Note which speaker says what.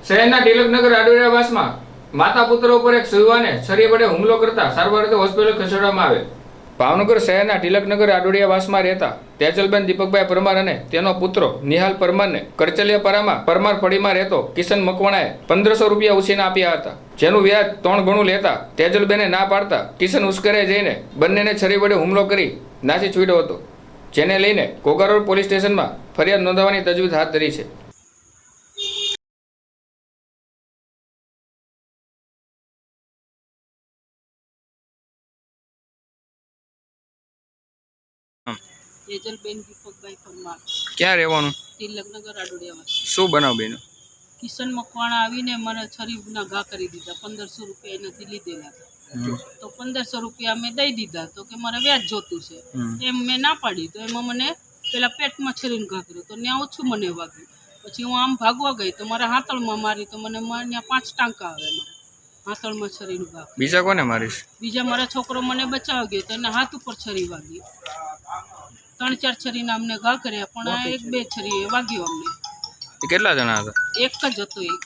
Speaker 1: શહેરના તિલકનગર આડોડિયાવાસમાં માતા પુત્ર ઉપર એક યુવાને છરી વડે હુમલો કરતા સારવાર અર્થે હોસ્પિટલ ખસેડવામાં આવેલ. ભાવનગર શહેરના તિલકનગર આડોડિયાવાસમાં રહેતા તેજલબેન દીપકભાઈ પરમાર અને તેનો પુત્ર નિહાલ પરમારને કરચલિયાપરામાં પરમાર ફળીમાં રહેતો કિશન મકવાણાએ 1500 રૂપિયા ઉછીના આપ્યા હતા, જેનું વ્યાજ 3 ગણું લેતા તેજલબેને ના પાડતા કિશન ઉશ્કેરાઈ જઈને બંનેને છરી વડે હુમલો કરી નાસી છૂટ્યો હતો, જેને લઈને ઘોઘા રોડ પોલીસ સ્ટેશનમાં ફરિયાદ નોંધવાની તજવીજ હાથ ધરી છે.
Speaker 2: તેજલબેન દીપકભાઈ પરમાર,
Speaker 1: ક્યાં રહેવાનું,
Speaker 2: તિલકનગર આડોડિયામાં.
Speaker 1: શું બનાવ બેન?
Speaker 2: કિશન મકવાણા આવીને મને છરીના ઘા કરી દીધા. 1500 રૂપિયા એનાથી લીધેલા હતા. તો 1500 રૂપિયા મેં દઈ દીધા, તો કે મારે વ્યાજ જોતું છે એમ મેં ના પાડી. તો એમાં મને પેલા પેટમાં છરીને ઘા કર્યો, તો ત્યાં ઓછું મને વાગ્યું. પછી હું આમ ભાગવા ગઈ તો મારા હાથળમાં મારી, તો મને ત્યાં 5 ટાંકા આવે. મારા હાથળમાં છરીનું ઘા.
Speaker 1: બીજા કોને મારીશ?
Speaker 2: બીજા મારા છોકરો મને બચાવ ગયો, તો એના હાથ ઉપર છરી વાગી. 3-4 છરીના અમને ઘા કર્યા, પણ આ 1-2 છરી વાગ્યો અમને.
Speaker 1: કેટલા જણા હતા?
Speaker 2: એક જ હતો. એક